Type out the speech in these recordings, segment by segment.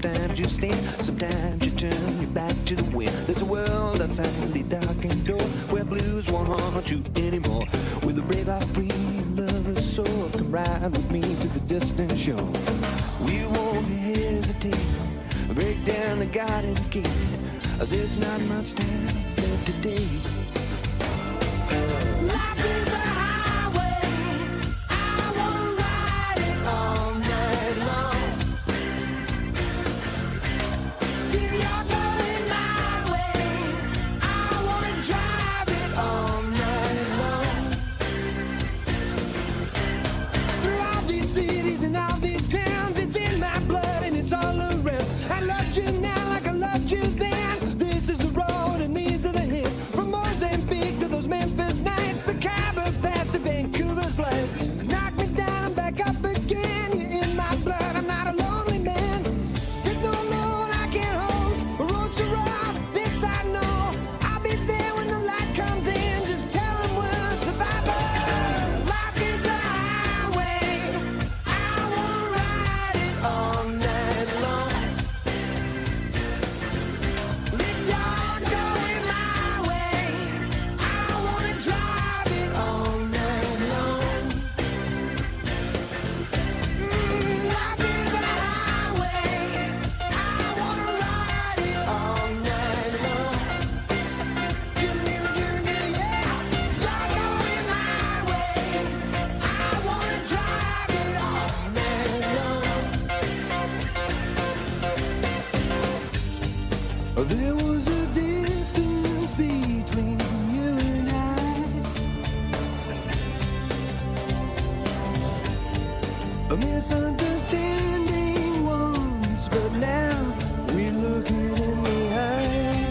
Sometimes you stand, sometimes you turn your back to the wind. There's a world outside the darkened door where blues won't haunt you anymore. With a brave heart, free lover's soul, come ride with me to the distant shore. We won't hesitate, break down the garden gate. There's not much time left today. Life is a highway, I wanna ride it all night long. If you're going my way, I wanna drive it all night long. Through all these cities and all these towns, it's in my blood and it's all around. I loved you now like I loved you then. This is the road and these are the hills. From Mozambique to those Memphis nights, the Khyber Pass to Vancouver's lights. Knock me down, I'm back up again. You're in my blood, I'm not a lonely man. There's no load I can't hold. The road's so rough, this I know. I'll be there when the light comes in. Just tell them we're survivors. Life is a highway, I wanna ride it all night long. If you're going my way, I wanna drive it all night long. Life is a highway, I wanna ride it all night long. Give me, yeah. You're going my way, I wanna drive it all night long. There was a distance between you and I, a misunderstanding once, but now we're looking in the eye.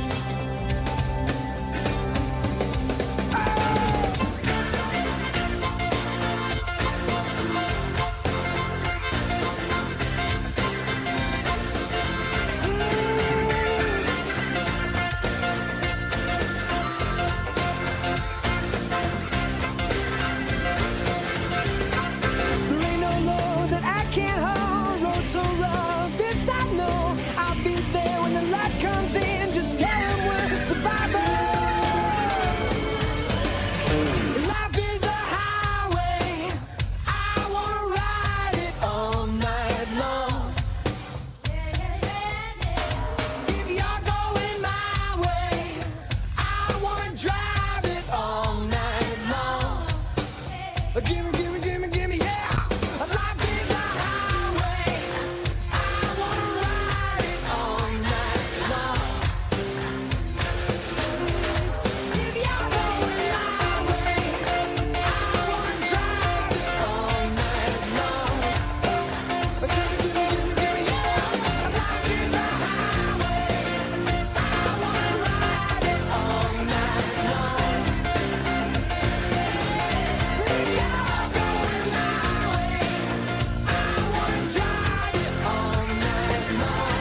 There ain't no load that I can't hold. Road so rough, this I know. I'll be there when the light comes in. Just tell them we're survivors. Life is a highway, I wanna ride it all night long. If you're going my way, I wanna drive it all night long. Gimme, yeah. Life is a highway, I wanna ride it all night long. If you're going my way, I wanna drive it all night long. Gimme, yeah. Life is a highway, I wanna ride it all night long. If you're going my way, I wanna drive it all night long.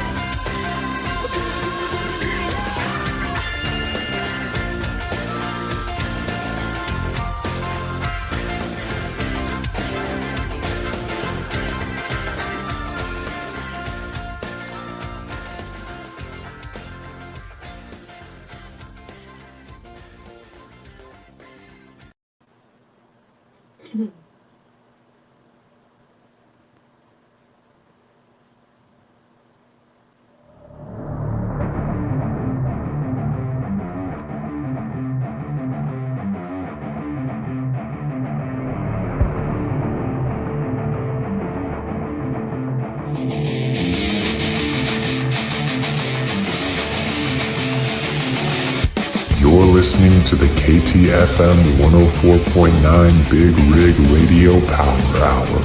You're listening to the KTFM 104.9 Big Rig Radio Power Hour.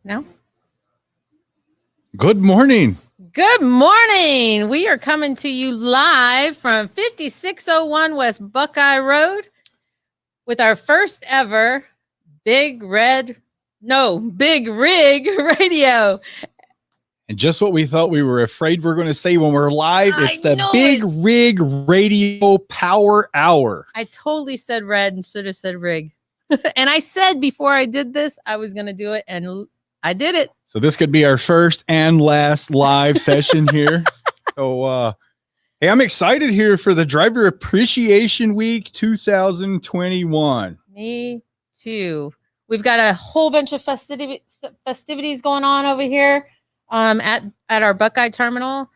No? Good morning. Good morning. We are coming to you live from 5601 West Buckeye Road with our first ever Big Rig Radio. And just what we thought we were afraid we're going to say when we're live, it's I the know Big it. Rig Radio Power Hour. I totally said red and should have said rig. And I said before I did this, I was going to do it, and I did it. So this could be our first and last live session here. So, hey, I'm excited here for the Driver Appreciation Week 2021. Me too. We've got a whole bunch of festivities going on over here at our Buckeye terminal.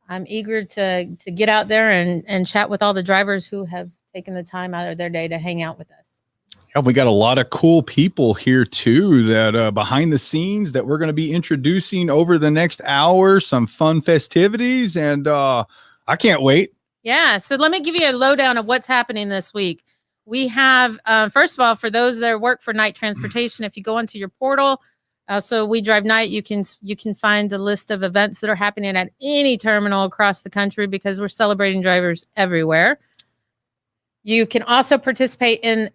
I'm eager to get out there and chat with all the drivers who have taken the time out of their day to hang out with us. Yeah, we got a lot of cool people here too that behind the scenes that we're going to be introducing over the next hour, some fun festivities, and I can't wait. Yeah, so let me give you a lowdown of what's happening this week. We have, first of all, for those that work for Night Transportation, if you go onto your portal, so We Drive Night, you can find a list of events that are happening at any terminal across the country because we're celebrating drivers everywhere. You can also participate in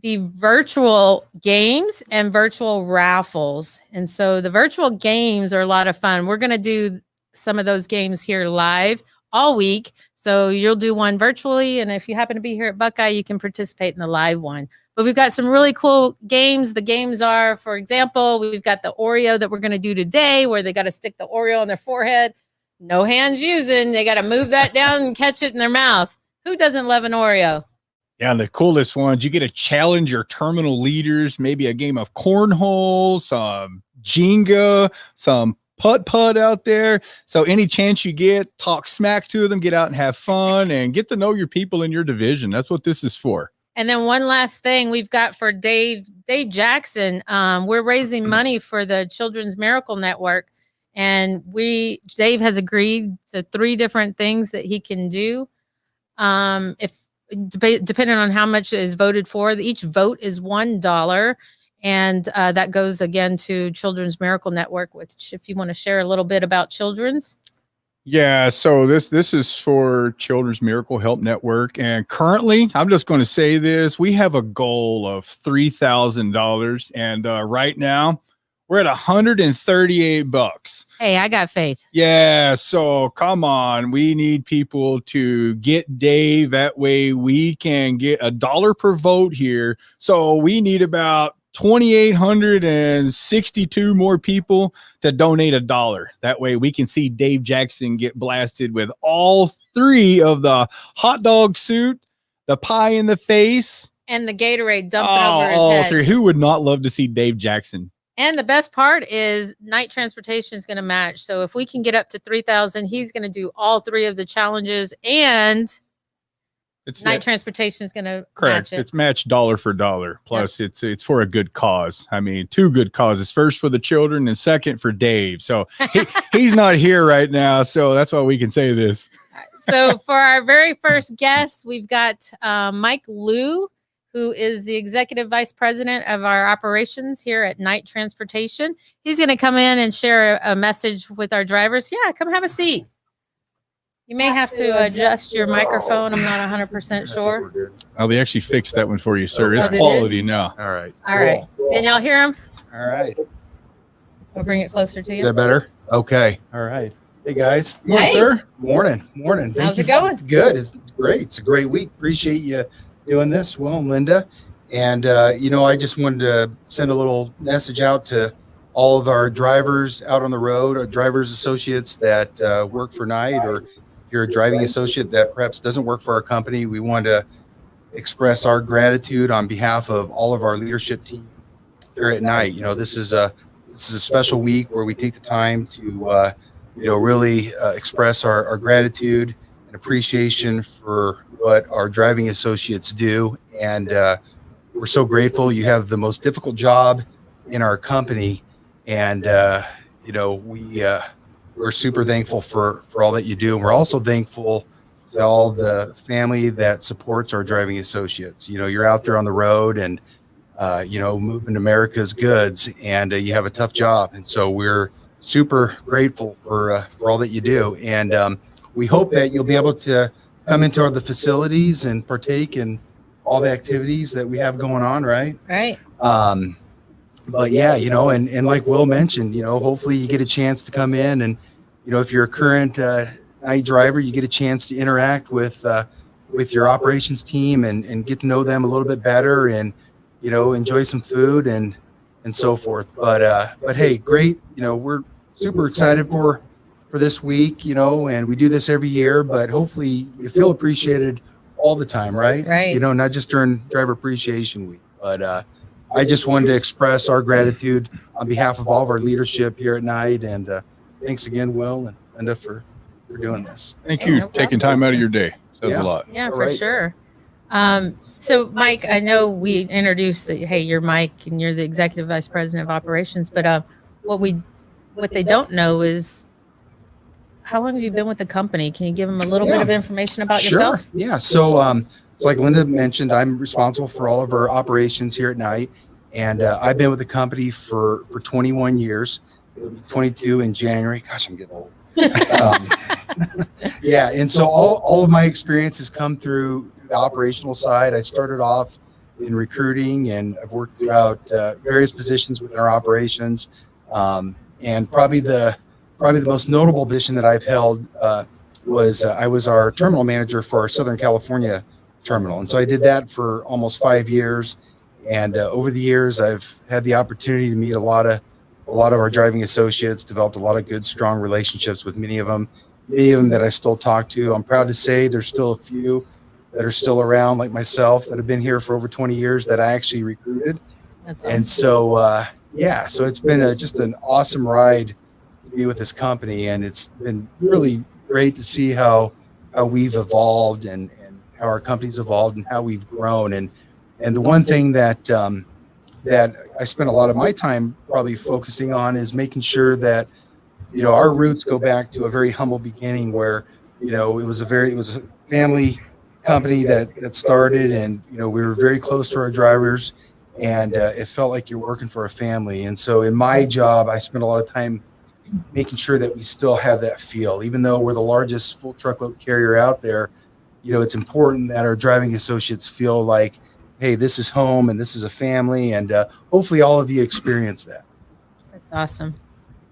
the virtual games and virtual raffles. And so the virtual games are a lot of fun. We're going to do some of those games here live all week. So you'll do one virtually. And if you happen to be here at Buckeye, you can participate in the live one. But we've got some really cool games. The games are, for example, we've got the Oreo that we're going to do today where they got to stick the Oreo on their forehead. No hands using. They got to move that down and catch it in their mouth. Who doesn't love an Oreo? Yeah, and the coolest ones, you get to challenge your terminal leaders, maybe a game of cornhole, some Jenga, some putt-putt out there. So any chance you get, talk smack to them, get out and have fun, and get to know your people in your division. That's what this is for. And then one last thing we've got for Dave Jackson. We're raising money for the Children's Miracle Network. And Dave has agreed to 3 different things that he can do. Depending on how much is voted for, each vote is $1, and that goes again to Children's Miracle Network. Which, if you want to share a little bit about Children's. Yeah, so this is for Children's Miracle Help Network, and currently, I'm just going to say this: we have a goal of $3,000, and right now we're at $138. Hey, I got faith. Yeah, so come on. We need people to get Dave. That way we can get $1 per vote here. So we need about 2,862 more people to donate $1. That way we can see Dave Jackson get blasted with all 3 of the hot dog suit, the pie in the face, and the Gatorade dumped over his head. 3. Who would not love to see Dave Jackson? And the best part is Night Transportation is going to match. So if we can get up to 3,000, he's going to do all 3 of the challenges, and Night Transportation is going to match it. It's matched $1 for $1. Plus, yep. It's for a good cause. I mean, 2 good causes. First for the children, and second for Dave. So he's not here right now, so that's why we can say this. So for our very first guest, we've got Mike Liu, who is the Executive Vice President of our operations here at Night Transportation. He's going to come in and share a message with our drivers. Yeah, come have a seat. You may have to adjust your microphone. I'm not 100% sure. Oh, they actually fixed that one for you, sir. It's quality now. All right. All right. Can y'all hear him? All right. We'll bring it closer to you. Is that better? Okay. All right. Hey, guys. Good morning, sir. Morning. How's it going? Good. It's great. It's a great week. Appreciate you doing this, Will and Linda. And, I just wanted to send a little message out to all of our drivers out on the road, our drivers associates that work for Night, or if you're a driving associate that perhaps doesn't work for our company, we want to express our gratitude on behalf of all of our leadership team here at Night. This is a special week where we take the time to, really express our gratitude and appreciation for what our driving associates do. And we're so grateful. You have the most difficult job in our company. And, we're super thankful for all that you do. And we're also thankful to all the family that supports our driving associates. You're out there on the road and, moving America's goods, and you have a tough job. And so we're super grateful for all that you do. And we hope that you'll be able to come into the facilities and partake in all the activities that we have going on, right? Right. But yeah, and like Will mentioned, hopefully you get a chance to come in and, if you're a current Night driver, you get a chance to interact with your operations team and get to know them a little bit better, and, enjoy some food and so forth. But hey, great. We're super excited for this week, and we do this every year, but hopefully you feel appreciated all the time, right? Right. Not just during Driver Appreciation Week, but I just wanted to express our gratitude on behalf of all of our leadership here at Night. And thanks again, Will and Linda, for doing this. Thank Yeah, you. no Taking time out of your day. Says Yeah. a lot. Yeah, All for right. sure. So Mike, I know we introduced that, hey, you're Mike and you're the executive vice president of operations, but what they don't know is how long have you been with the company? Can you give them a little bit Yeah. of information about Sure. yourself? Yeah. So like Linda mentioned, I'm responsible for all of our operations here at Night. And I've been with the company for 21 years, 22 in January. Gosh, I'm getting old. Yeah. And so all of my experience has come through the operational side. I started off in recruiting, and I've worked throughout various positions within our operations. And probably the most notable position that I've held was I was our terminal manager for our Southern California terminal. And so I did that for almost 5 years. And over the years, I've had the opportunity to meet a lot of our driving associates, developed a lot of good, strong relationships with many of them that I still talk to. I'm proud to say there's still a few that are still around, like myself, that have been here for over 20 years that I actually recruited. That's And awesome. so, so it's been just an awesome ride to be with this company. And it's been really great to see how we've evolved and how our company's evolved and how we've grown. And the one thing that I spent a lot of my time probably focusing on is making sure that, our roots go back to a very humble beginning where, it was a family company that started, and, we were very close to our drivers, and it felt like you're working for a family. And so in my job, I spent a lot of time making sure that we still have that feel, even though we're the largest full truckload carrier out there. It's important that our driving associates feel like, hey, this is home and this is a family, and hopefully all of you experience that. That's awesome.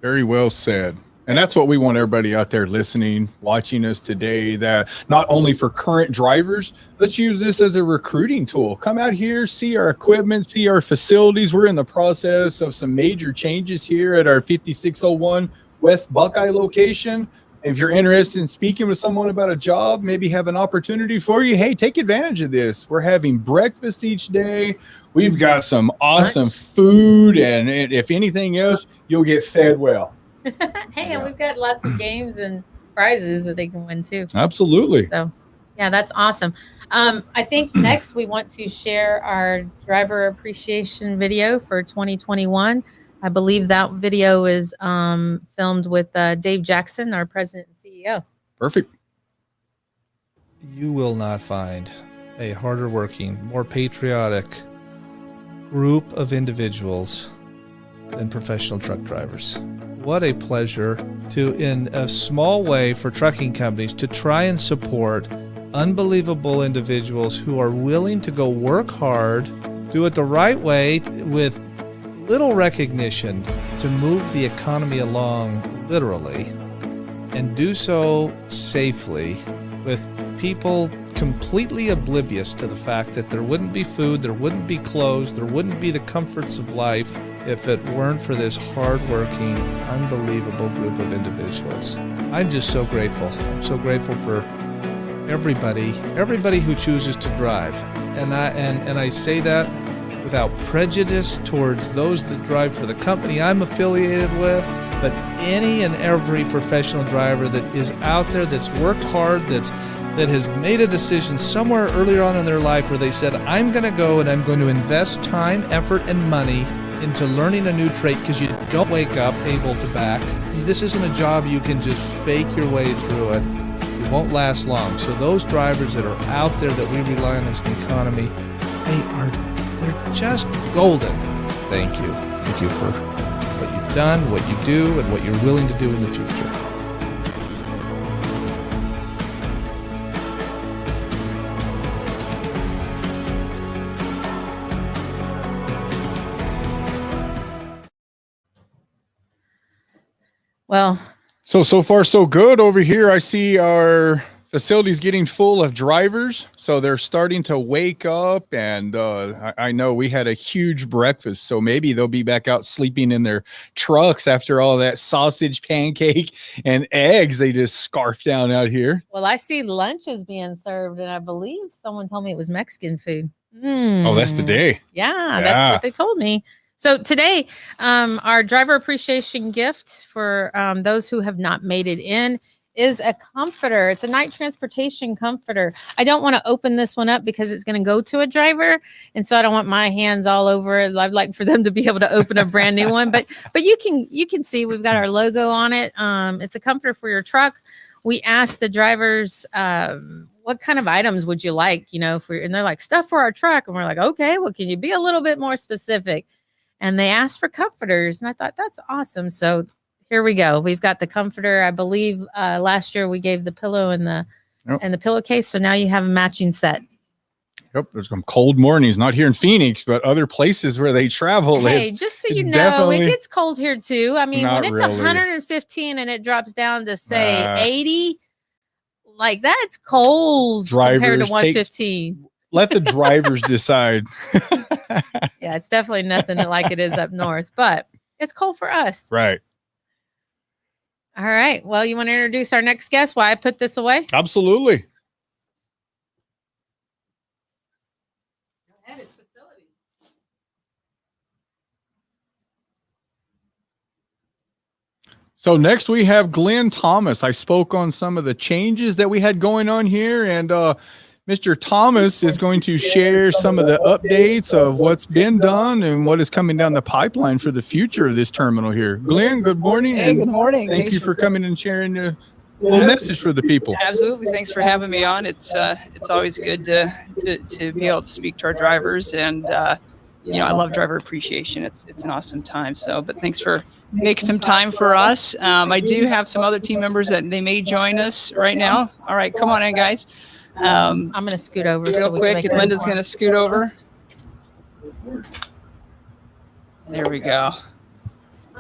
Very well said. And that's what we want everybody out there listening, watching us today, that not only for current drivers, let's use this as a recruiting tool. Come out here, see our equipment, see our facilities. We're in the process of some major changes here at our 5601 West Buckeye location. If you're interested in speaking with someone about a job, maybe have an opportunity for you, hey, take advantage of this. We're having breakfast each day. We've got some awesome food, and if anything else, you'll get fed well. Hey, and we've got lots of games and prizes that they can win too. Absolutely. So, yeah, that's awesome. I think next we want to share our driver appreciation video for 2021. I believe that video is filmed with Dave Jackson, our president and CEO. Perfect. You will not find a harder working, more patriotic group of individuals than professional truck drivers. What a pleasure to, in a small way for trucking companies, to try and support unbelievable individuals who are willing to go work hard, do it the right way with little recognition to move the economy along literally, and do so safely with people completely oblivious to the fact that there wouldn't be food, there wouldn't be clothes, there wouldn't be the comforts of life if it weren't for this hardworking, unbelievable group of individuals. I'm just so grateful. I'm so grateful for everybody who chooses to drive. And I say that without prejudice towards those that drive for the company I'm affiliated with, but any and every professional driver that is out there, that's worked hard, that has made a decision somewhere earlier on in their life where they said, I'm going to go and I'm going to invest time, effort, and money into learning a new trait, because you don't wake up able to back. This isn't a job you can just fake your way through it. It won't last long. So those drivers that are out there that we rely on as an economy, they're just golden. Thank you. Thank you for what you've done, what you do, and what you're willing to do in the future. Well, So far, so good over here. I see our facility's getting full of drivers, so they're starting to wake up. And I know we had a huge breakfast, so maybe they'll be back out sleeping in their trucks after all that sausage, pancake, and eggs they just scarfed down out here. Well, I see lunch is being served, and I believe someone told me it was Mexican food. Oh, that's the day. Yeah, that's what they told me. So today, our driver appreciation gift for those who have not made it in is a comforter. It's a night transportation comforter. I don't want to open this one up because it's going to go to a driver, and so I don't want my hands all over it. I'd like for them to be able to open a brand new one, but you can see we've got our logo on it. It's a comforter for your truck. We asked the drivers, what kind of items would you like? You know, and they're like, stuff for our truck, and we're like, okay, well, can you be a little bit more specific? And they asked for comforters, and I thought that's awesome. So here we go. We've got the comforter. I believe last year we gave the pillow and the pillowcase. So now you have a matching set. Yep, there's some cold mornings, not here in Phoenix, but other places where they travel. Hey, just so you know, it gets cold here too. I mean, when it's really 115 and it drops down to say 80, like that's cold compared to 115. Let the drivers decide. Yeah, it's definitely nothing like it is up north, but it's cold for us. Right. All right. Well, you want to introduce our next guest? Why I put this away? Absolutely. Go ahead, it's facilities. So next we have Glenn Thomas. I spoke on some of the changes that we had going on here, and Mr. Thomas is going to share some of the updates of what's been done and what is coming down the pipeline for the future of this terminal here. Glenn, good morning. Hey, good morning. Thank you for coming and sharing a little message for the people. Absolutely. Thanks for having me on. It's always good to be able to speak to our drivers, and I love driver appreciation. It's an awesome time. So, but thanks for making some time for us. I do have some other team members that they may join us right now. All right, come on in, guys. I'm going to scoot over Real quick, and Linda's going to scoot over. There we go.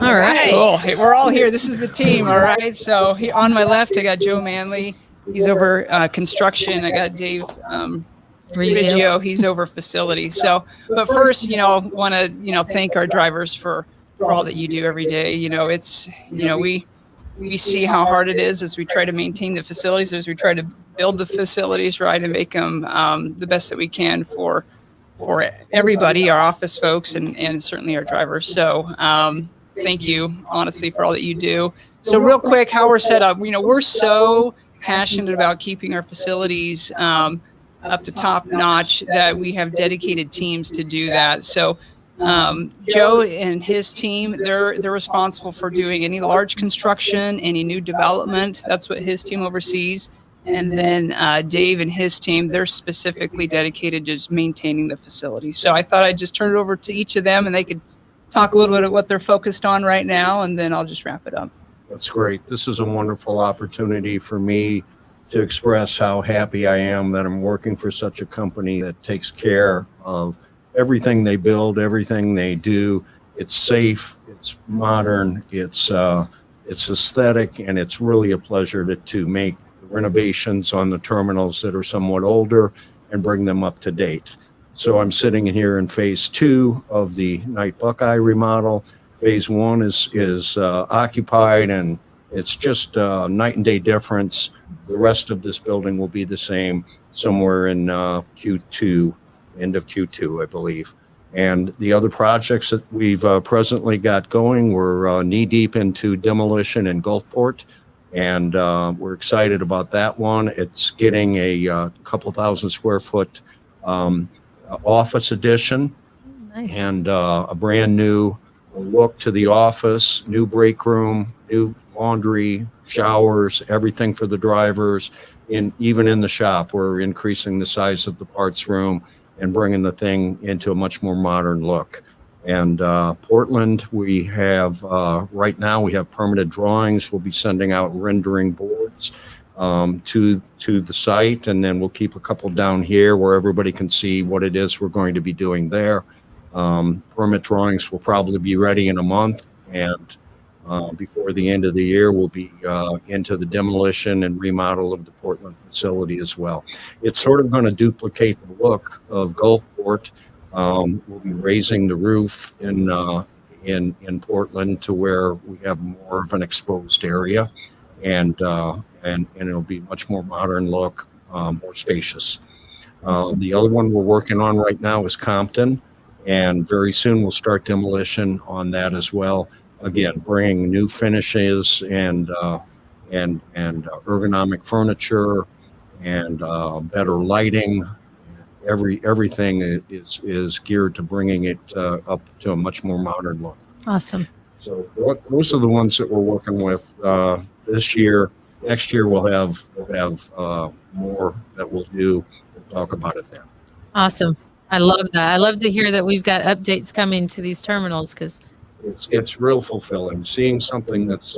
All right. Cool. Hey, we're all here. This is the team. All right. So here on my left, I got Joe Manley. He's over construction. I got Dave Riggio. He's over facilities. So, but first, want to, thank our drivers for all that you do every day. It's, we see how hard it is as we try to maintain the facilities, as we try to build the facilities right and make them the best that we can for everybody, our office folks, and certainly our drivers. So thank you, honestly, for all that you do. So real quick, how we're set up, we're so passionate about keeping our facilities up to top notch that we have dedicated teams to do that. So Joe and his team, they're responsible for doing any large construction, any new development. That's what his team oversees. And then Dave and his team, they're specifically dedicated to just maintaining the facility. So I thought I'd just turn it over to each of them, and they could talk a little bit of what they're focused on right now, and then I'll just wrap it up. That's great. This is a wonderful opportunity for me to express how happy I am that I'm working for such a company that takes care of everything they build, everything they do. It's safe, it's modern, it's aesthetic, and it's really a pleasure to make renovations on the terminals that are somewhat older and bring them up to date. So I'm sitting here in phase 2 of the Knight Buckeye remodel. Phase 1 is occupied, and it's just a night and day difference. The rest of this building will be the same somewhere in Q2, end of Q2, I believe. And the other projects that we've presently got going, we're knee deep into demolition in Gulfport. And we're excited about that one. It's getting a couple thousand square foot office addition. Nice. And a brand new look to the office, new break room, new laundry, showers, everything for the drivers. Even in the shop, we're increasing the size of the parts room and bringing the thing into a much more modern look. And Portland, we have, right now we have permitted drawings. We'll be sending out rendering boards to the site, and then we'll keep a couple down here where everybody can see what it is we're going to be doing there. Permit drawings will probably be ready in a month, and before the end of the year, we'll be into the demolition and remodel of the Portland facility as well. It's sort of going to duplicate the look of Gulfport. We'll be raising the roof in Portland to where we have more of an exposed area, and it'll be much more modern look, more spacious. The other one we're working on right now is Compton, and very soon we'll start demolition on that as well. Again, bringing new finishes and ergonomic furniture and better lighting. Everything is geared to bringing it up to a much more modern look. Awesome. So those are the ones that we're working with this year. Next year we'll have more that we'll do. We'll talk about it then. Awesome. I love that. I love to hear that we've got updates coming to these terminals, because It's real fulfilling. Seeing something that's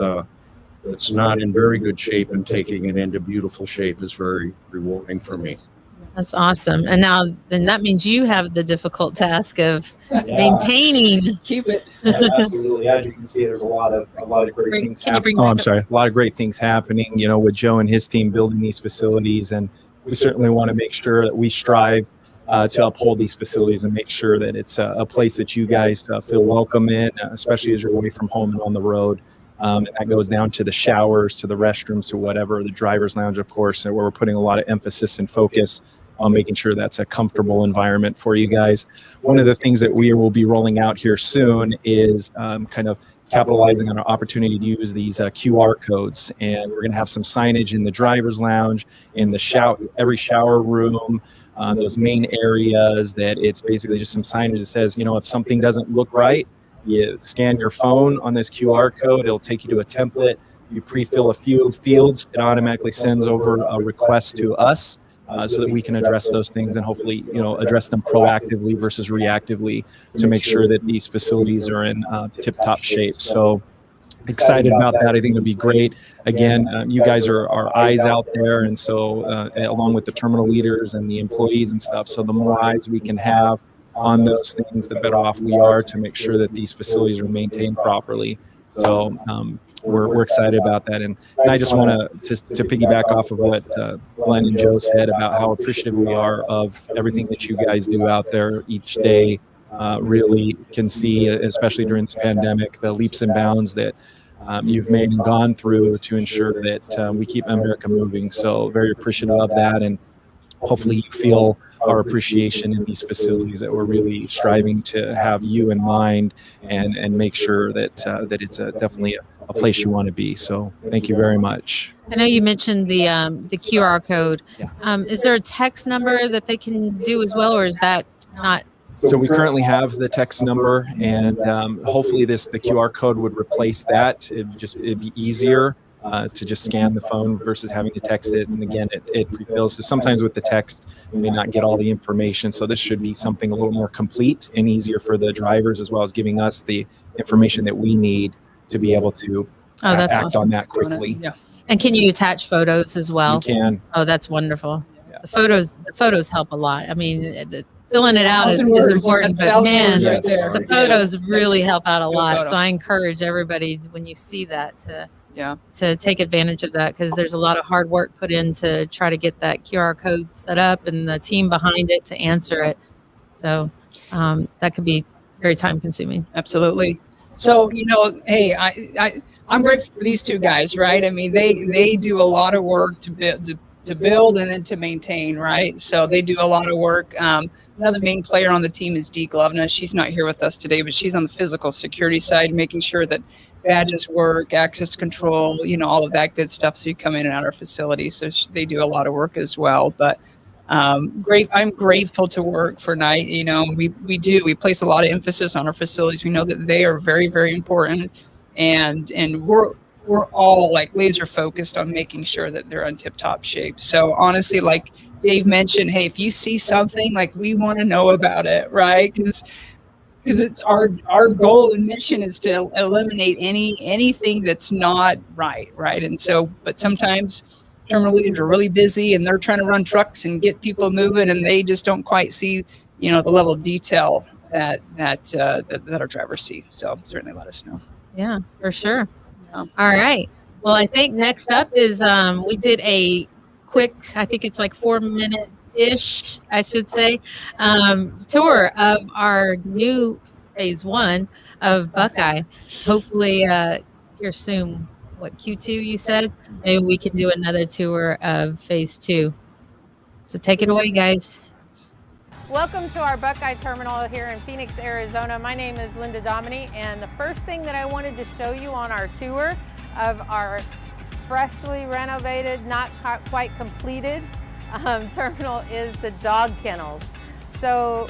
not in very good shape and taking it into beautiful shape is very rewarding for me. that's awesome. And now then that means you have the difficult task of maintaining. Keep it. Absolutely. As you can see, there's a lot of great things Can you bring happening. Oh, back I'm up- sorry. A lot of great things happening, with Joe and his team building these facilities. And we certainly want to make sure that we strive to uphold these facilities and make sure that it's a place that you guys feel welcome in, especially as you're away from home and on the road. And that goes down to the showers, to the restrooms, to whatever, the driver's lounge, of course, where we're putting a lot of emphasis and focus on making sure that's a comfortable environment for you guys. One of the things that we will be rolling out here soon is kind of capitalizing on our opportunity to use these QR codes. And we're going to have some signage in the driver's lounge, in the every shower room, those main areas, that it's basically just some signage that says, if something doesn't look right, you scan your phone on this QR code, it'll take you to a template. You pre-fill a few fields, it automatically sends over a request to us so that we can address those things and hopefully, address them proactively versus reactively to make sure that these facilities are in tip-top shape. So excited about that. I think it'll be great. Again, you guys are our eyes out there. And so along with the terminal leaders and the employees and stuff, so the more eyes we can have on those things, the better off we are to make sure that these facilities are maintained properly. So we're excited about that. And I just want to piggyback off of what Glenn and Joe said about how appreciative we are of everything that you guys do out there each day. Really can see, especially during this pandemic, the leaps and bounds that you've made and gone through to ensure that we keep America moving. So very appreciative of that. And hopefully you feel our appreciation in these facilities, that we're really striving to have you in mind and make sure that that it's definitely a place you want to be. So thank you very much. I know you mentioned the QR code. Yeah. Is there a text number that they can do as well, or is that not? So we currently have the text number, and hopefully the QR code would replace that. It'd be easier to just scan the phone versus having to text it. And again, it pre-fills. So sometimes with the text, you may not get all the information. So this should be something a little more complete and easier for the drivers, as well as giving us the information that we need to be able to That's act awesome. on that quickly. Yeah. And can you attach photos as well? You can. Oh, that's wonderful. Yeah. The photos help a lot. I mean, filling it out is 1,000 words, important, but 1,000 man, words right there. the photos really help out a Good lot. photo. So I encourage everybody, when you see that, Yeah. to take advantage of that, because there's a lot of hard work put in to try to get that QR code set up and the team behind it to answer it. So that could be very time consuming. Absolutely. So, hey, I'm grateful for these two guys, right? I mean, they do a lot of work to build and then to maintain, right? So they do a lot of work. Another main player on the team is Dee Glovna. She's not here with us today, but she's on the physical security side, making sure that badges work, access control, all of that good stuff. So you come in and out of our facility. So they do a lot of work as well. But great. I'm grateful to work for Knight. We place a lot of emphasis on our facilities. We know that they are very, very important, and we're all like laser focused on making sure that they're in tip top shape. So honestly, like Dave mentioned, hey, if you see something, like, we want to know about it, right? Because it's our goal and mission is to eliminate anything that's not right. And so, but sometimes terminal leaders are really busy and they're trying to run trucks and get people moving, and they just don't quite see, the level of detail that our drivers see. So certainly let us know. Yeah, for sure. Yeah. All right. Well, I think next up is we did a quick, I think it's like 4 minute ish, I should say, tour of our new phase 1 of Buckeye. Hopefully, here soon. What, Q2 you said? Maybe we can do another tour of phase 2. So take it away, guys. Welcome to our Buckeye Terminal here in Phoenix, Arizona. My name is Linda Dominy, and the first thing that I wanted to show you on our tour of our freshly renovated, not quite completed terminal is the dog kennels. So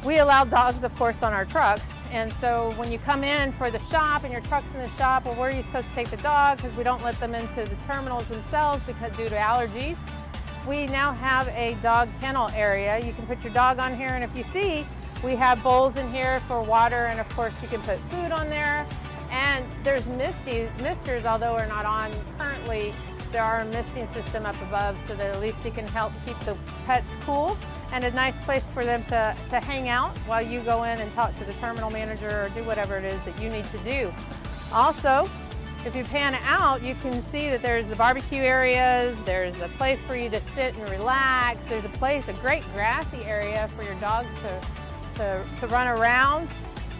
we allow dogs, of course, on our trucks. And so when you come in for the shop and your truck's in the shop, well, where are you supposed to take the dog? Because we don't let them into the terminals themselves because due to allergies. We now have a dog kennel area. You can put your dog on here, and if you see, we have bowls in here for water, and of course you can put food on there. And there's misters, although we're not on currently, there are a misting system up above so that at least you can help keep the pets cool and a nice place for them to hang out while you go in and talk to the terminal manager or do whatever it is that you need to do. Also, if you pan out, you can see that there's the barbecue areas, there's a place for you to sit and relax, there's a great grassy area for your dogs to run around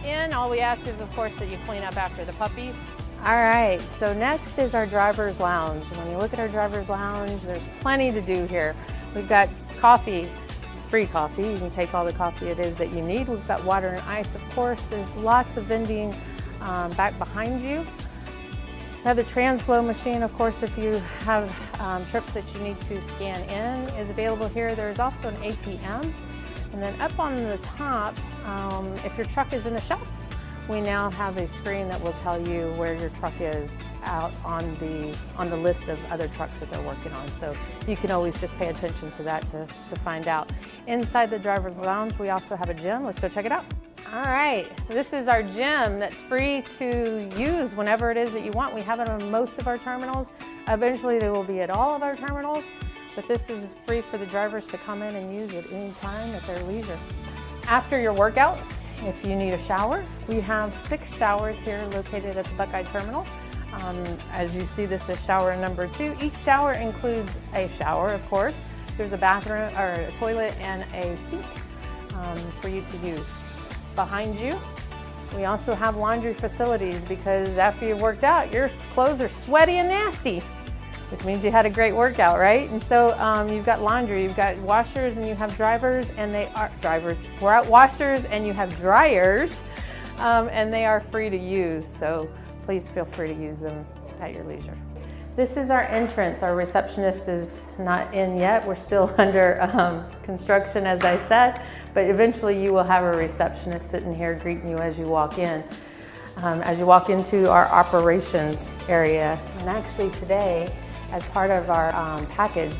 in. All we ask is, of course, that you clean up after the puppies. All right, so next is our driver's lounge. When you look at our driver's lounge, there's plenty to do here. We've got coffee, free coffee. You can take all the coffee it is that you need. We've got water and ice, of course. There's lots of vending back behind you. We have the TransFlow machine, of course, if you have trips that you need to scan in, is available here. There's also an ATM. And then up on the top, if your truck is in the shop, we now have a screen that will tell you where your truck is out on the list of other trucks that they're working on. So you can always just pay attention to that to find out. Inside the driver's lounge, we also have a gym. Let's go check it out. All right, this is our gym that's free to use whenever it is that you want. We have it on most of our terminals. Eventually they will be at all of our terminals, but this is free for the drivers to come in and use at any time at their leisure. After your workout, if you need a shower, we have 6 showers here located at the Buckeye Terminal. As you see, this is shower number 2. Each shower includes a shower, of course. There's a bathroom or a toilet and a sink for you to use. Behind you, we also have laundry facilities because after you've worked out, your clothes are sweaty and nasty, which means you had a great workout, right? And so you've got laundry, you've got washers, and you have drivers, and they are drivers. We're at washers, and you have dryers, and they are free to use. So please feel free to use them at your leisure. This is our entrance. Our receptionist is not in yet. We're still under construction, as I said, but eventually you will have a receptionist sitting here greeting you as you walk in. As you walk into our operations area, and actually today, as part of our package,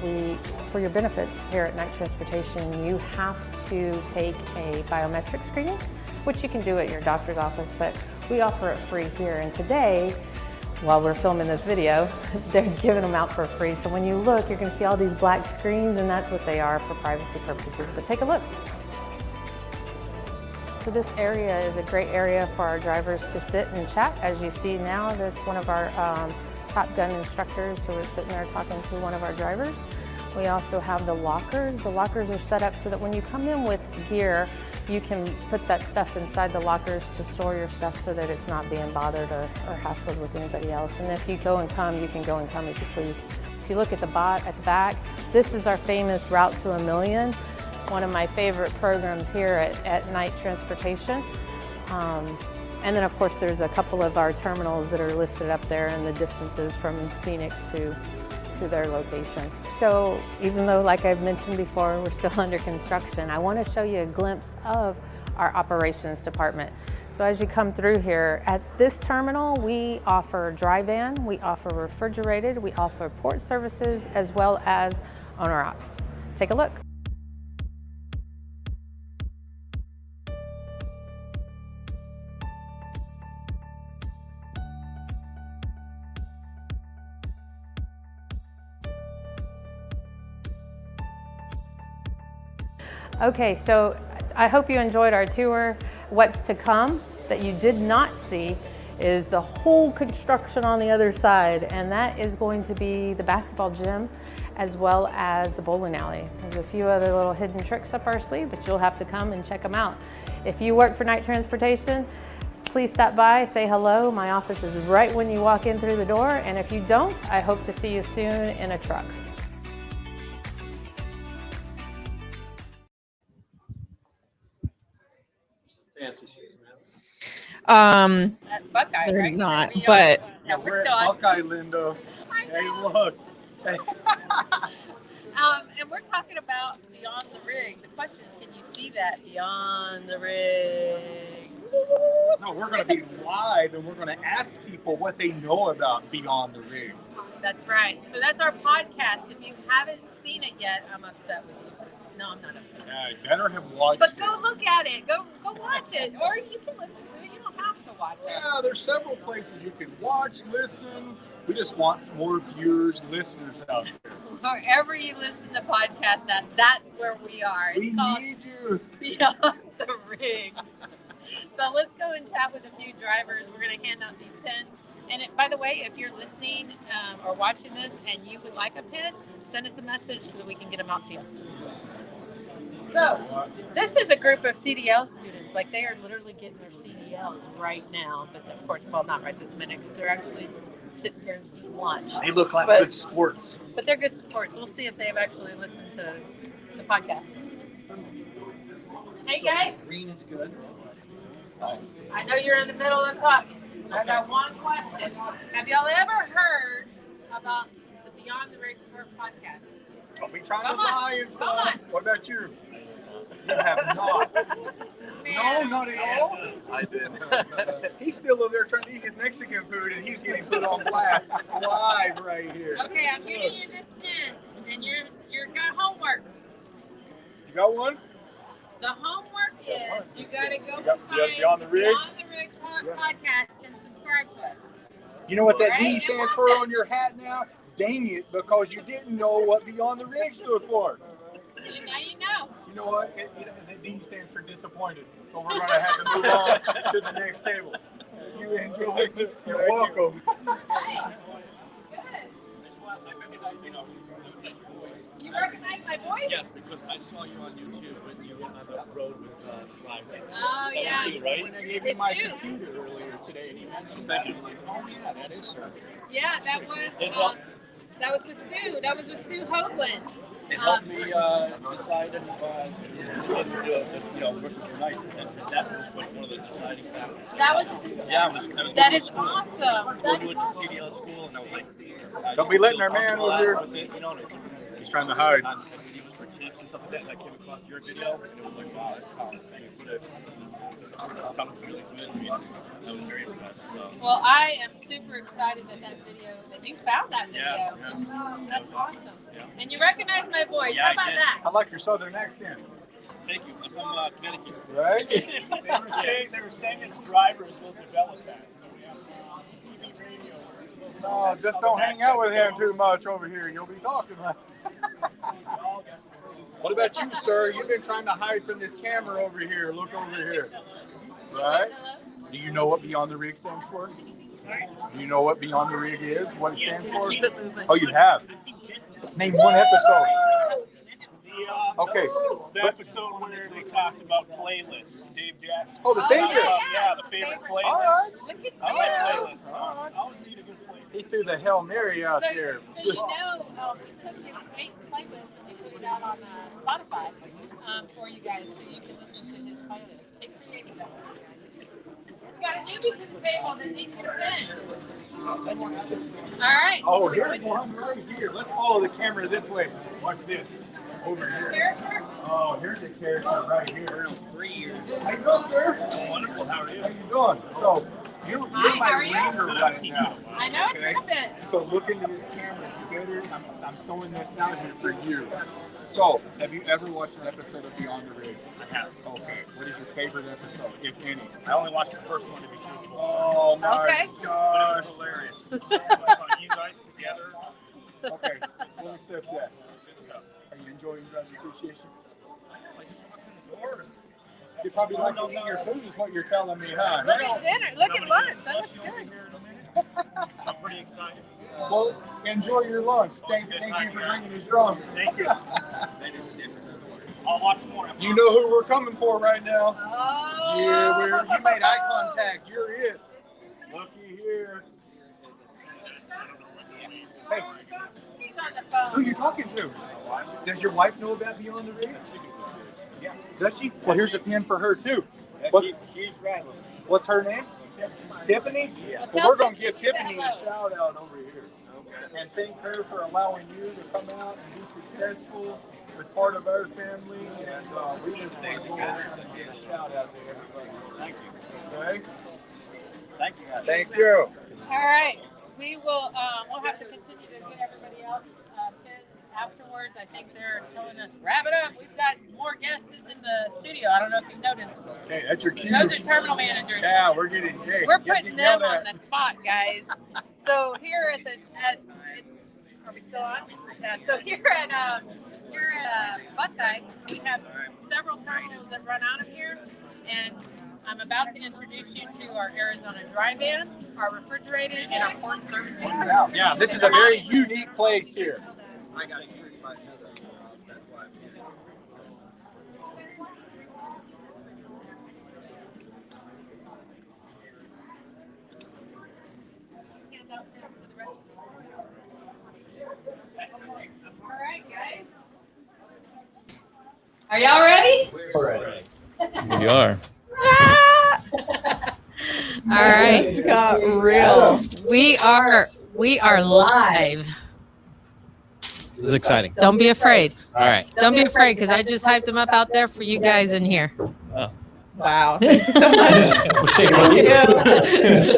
for your benefits here at Knight Transportation, you have to take a biometric screening, which you can do at your doctor's office, but we offer it free here. And today, while we're filming this video, they're giving them out for free. So when you look, you're going to see all these black screens, and that's what they are for privacy purposes. But take a look. So this area is a great area for our drivers to sit and chat. As you see now, that's one of our Top Gun instructors who is sitting there talking to one of our drivers. We also have the lockers. The lockers are set up so that when you come in with gear, you can put that stuff inside the lockers to store your stuff so that it's not being bothered or hassled with anybody else. And if you go and come, you can go and come as you please. If you look at the back, this is our famous Route to a Million, one of my favorite programs here at Knight Transportation. And then of course there's a couple of our terminals that are listed up there and the distances from Phoenix to their location. So even though, like I've mentioned before, we're still under construction, I want to show you a glimpse of our operations department. So as you come through here, at this terminal, we offer dry van, we offer refrigerated, we offer port services, as well as owner ops. Take a look. Okay, so I hope you enjoyed our tour. What's to come that you did not see is the whole construction on the other side, and that is going to be the basketball gym as well as the bowling alley. There's a few other little hidden tricks up our sleeve, but you'll have to come and check them out. If you work for Night Transportation, please stop by, say hello. My office is right when you walk in through the door, and if you don't, I hope to see you soon in a truck. Fancy shoes, man. Buckeye, They're right? not, We are- but yeah, we're still on. Buckeye, Linda. Hey, look. Hey. And we're talking about Beyond the Rig. The question is, can you see that Beyond the Rig? No, we're going to be live and we're going to ask people what they know about Beyond the Rig. That's right. So that's our podcast. If you haven't seen it yet, I'm upset with you. No, I'm not upset. Yeah, you better have watched But it. go look at it. Go watch it. Or you can listen to it. You don't have to watch it. Yeah, there's several places you can watch, listen. We just want more viewers, listeners out there. Wherever you listen to podcasts, that's where we are. It's We called need you. Beyond the Rig. So let's go and chat with a few drivers. We're going to hand out these pins. And by the way, if you're listening or watching this and you would like a pin, send us a message so that we can get them out to you. So this is a group of CDL students. Like, they are literally getting their CDLs right now. But of course, well, not right this minute, because they're actually sitting here eating lunch. They look like But- good sports. But they're good sports. We'll see if they've actually listened to the podcast. Hey guys, Green is good. I know you're in the middle of talking. I got one question. Have y'all ever heard about the Beyond the Rig podcast? Don't be trying Come to on. lie and Come stuff. on. What about you? You have not. No, not at all. I did. He's still over there trying to eat his Mexican food, and he's getting put on blast live right here. Okay, I'm giving you this pen, and you're got homework. You got one? The homework is you got to go Yep, find Beyond the Rig. Beyond the Rig podcast and subscribe to us. You know what that Right, D and stands watch for us. on your hat now? Dang it, because you didn't know what Beyond the Rig stood for. Now you know. You know what? The D stands for disappointed. So we're going to have to move on to the next table. You enjoy. You're welcome. Hey, good. You recognize my voice? Yes, because I saw you on YouTube when you were on the road with driving. Oh, yeah. You, right? When I gave you It's my Sue. computer earlier today, and he mentioned that. I'm like, oh yeah, that is sir. Yeah, that was with Sue. That was with Sue Hoagland. It helped me decide if to do it, work with your night. And that was like one of the deciding factors. That was That is awesome. We're doing CDL school, and I was like, I Don't just be letting feel our man comfortable over here. with it, He's trying to hide. for tips and stuff like that, and I came across your video, and it was like, wow, that's how you put it. It sounded really good. I mean, I was very impressed. So. Well, I am super excited that you found that video. Yeah. That's awesome. Yeah. And you recognize my voice. Yeah, How I about did. that? I like your southern accent. Thank you. I'm from Connecticut. Right? They were saying its drivers will develop that. So we have TV, radio. No, just don't hang out with him too much over here. You'll be talking like. What about you, sir? You've been trying to hide from this camera over here. Look over here. Right? Do you know what Beyond the Rig stands for? Do you know what Beyond the Rig is? What it stands for? Oh, you have? Name one episode. Okay. The episode where they talked about playlists, Dave Jackson. Oh, the finger. Yeah, the favorite Favorite. playlist. All right. Look at I you. like playlists. I always need a good playlist. He threw the Hail Mary out there. So you know, we took his playlist and we put it out on Spotify for you guys, so you can listen to his playlist. He created that. We got a newbie to the table that needs to All right. Oh, here's one right here. Let's follow the camera this way. Watch this. Over here. Character? Oh, here's a character right here. 3 years. How you doing, sir? Wonderful. How are you? How you doing? So, you're Hi, my how are you? ringer right now. I know it's been a bit. So look into this camera. You get it? I'm throwing this out here for you. So, have you ever watched an episode of Beyond the Rig? I have. Okay. What is your favorite episode, if any? I only watched the first one to be truthful. Oh my Okay. But it gosh. was hilarious. You guys together. Okay, we'll accept that. Good stuff. Are you enjoying Driver Appreciation? I just walked in the door. You probably like to eat your food is what you're telling me, huh? Look at dinner. Look at lunch. That looks good. I'm pretty excited. Well, enjoy your lunch. Thank you for bringing us drunk. Thank you. I'll watch more. You know who we're coming for right now. Oh. You made eye contact. You're it. Looky here. Hey, He's on the who phone. you talking to? Does your wife know about Beyond the Reach? Yeah. Does she? Well, here's a pin for her too. What's her name? Tiffany? Yeah. Well, we're going to give Tiffany a shout out over here. And thank her for allowing you to come out and be successful as part of our family. And we just want to go over and give a shout out to everybody. Thank you. Okay? Thank you, guys. Thank you. All right. We will. We'll have to continue to get everybody else pins afterwards. I think they're telling us wrap it up. We've got more guests in the studio. I don't know if you've noticed. Okay, that's your cue. Those are terminal managers. Yeah, we're getting. Hey, We're getting putting them yelled on at. the spot, guys. So here are we still on? Yeah. So here at Buckeye, we have several terminals that run out of here, and I'm about to introduce you to our Arizona dry van, our refrigerated, and our port services. Yeah, this is a very unique place here. All right, guys. Are y'all ready? We are. All right. Just got real. We are live. This is exciting. Don't be afraid. All right. Don't be afraid, because I just hyped them up out there for you guys in here. Wow. Thank you so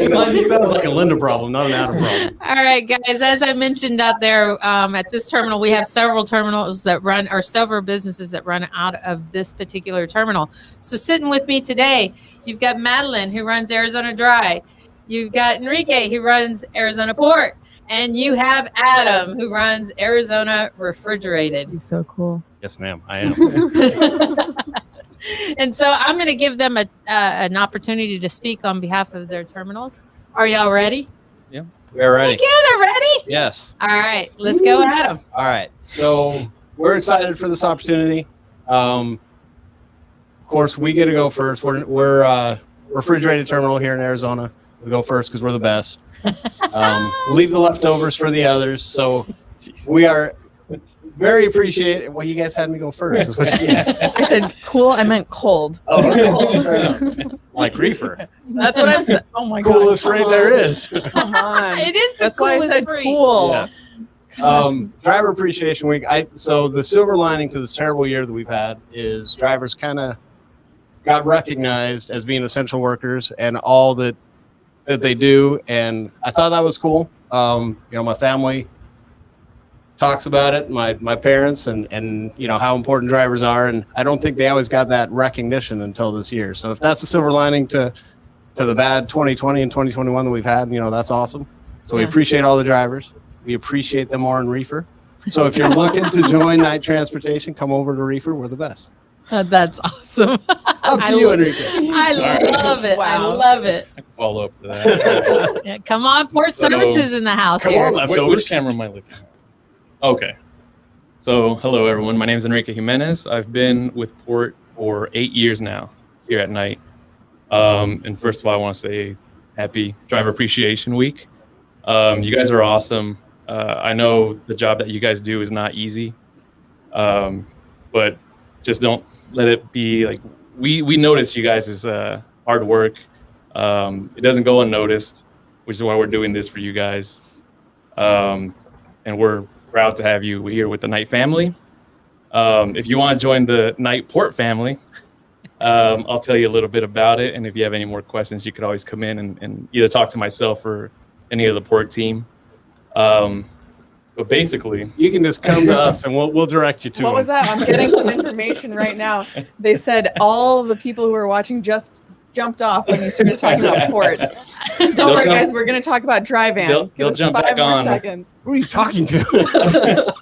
much. Sounds like a Linda problem, not an Adam problem. All right, guys. As I mentioned out there, at this terminal, we have several terminals that run, or several businesses that run out of this particular terminal. So sitting with me today, you've got Madeline, who runs Arizona Dry. You've got Enrique, who runs Arizona Port. And you have Adam, who runs Arizona Refrigerated. He's so cool. Yes, ma'am, I am. And so I'm going to give them an opportunity to speak on behalf of their terminals. Are y'all ready? We're ready. Thank you. They're ready? Yes. All right. Let's go, Adam. All right. So we're excited for this opportunity. Of course, we get to go first. We're a refrigerated terminal here in Arizona. We go first because we're the best. Leave the leftovers for the others. So we are very appreciative. Well, you guys had me go first. Is what you I said cool. I meant cold. like reefer. That's what I'm saying. Oh my god. Coolest freight there is. Come on. It is the That's why I coolest said freight. cool. Yes. Driver Appreciation Week. So the silver lining to this terrible year that we've had is drivers kind of got recognized as being essential workers and all that they do, and I thought that was cool. My family talks about it, my parents, and how important drivers are, and I don't think they always got that recognition until this year. So if that's a silver lining to the bad 2020 and 2021 that we've had, that's awesome. So we appreciate all the drivers. We appreciate them more in Reefer. So if you're looking to join Night Transportation, come over to Reefer. We're the best. That's awesome. Up to you, Enrique. I love it. I Wow. love it. I can follow up to that. Yeah, come on, Port So- Services in the house Come here. on, Which leftovers. camera am I looking at? Okay. So, hello, everyone. My name is Enrique Jimenez. I've been with Port for 8 years now here at Night. And first of all, I want to say happy Driver Appreciation Week. You guys are awesome. I know the job that you guys do is not easy, but just don't let it be like we notice you guys is hard work. It doesn't go unnoticed, which is why we're doing this for you guys. And we're proud to have you here with the Night family. If you want to join the Night Port family, I'll tell you a little bit about it. And if you have any more questions, you could always come in and either talk to myself or any of the Port team. But basically, You can just come to us and we'll direct you to What them. was that? I'm getting some information right now. They said all the people who were watching just jumped off when you started talking about ports. Don't They'll worry, jump- guys. We're going to talk about dry van. they'll Give us jump 5 back more on. seconds. Who are you talking to?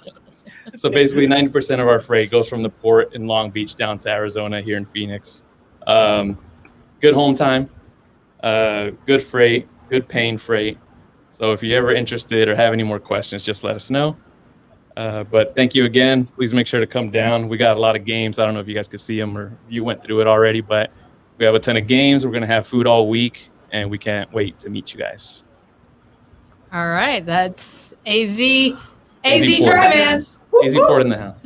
so basically 90% of our freight goes from the port in Long Beach down to Arizona here in Phoenix. Good home time, good freight, good paying freight. So if you're ever interested or have any more questions, just let us know. But thank you again. Please make sure to come down. We got a lot of games. I don't know if you guys could see them or you went through it already, but we have a ton of games. We're going to have food all week, and we can't wait to meet you guys. All right, that's AZ AZ Drive-In. AZ Port in the house.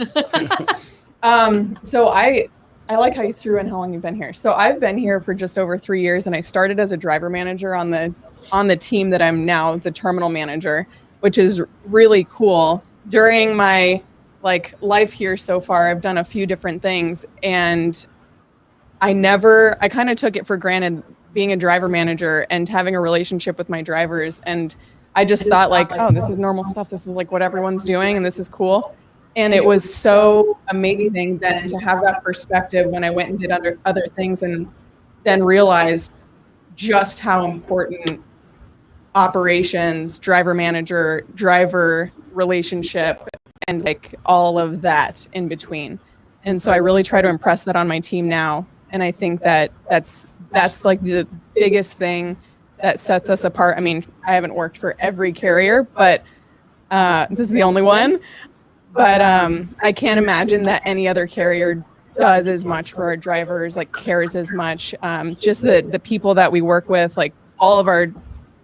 So I like how you threw in how long you've been here. So I've been here for just over 3 years, and I started as a driver manager on the team that I'm now the terminal manager, which is really cool. During my life here so far, I've done a few different things, and I kind of took it for granted being a driver manager and having a relationship with my drivers. And I just thought oh, this is normal stuff. This was what everyone's doing, and this is cool. And it was so amazing then to have that perspective when I went and did other things, and then realized just how important operations, driver manager, driver relationship, and all of that in between. And so I really try to impress that on my team now. And I think that that's the biggest thing that sets us apart. I mean, I haven't worked for every carrier, but this is the only one. But I can't imagine that any other carrier does as much for our drivers, cares as much. Just the people that we work with, all of our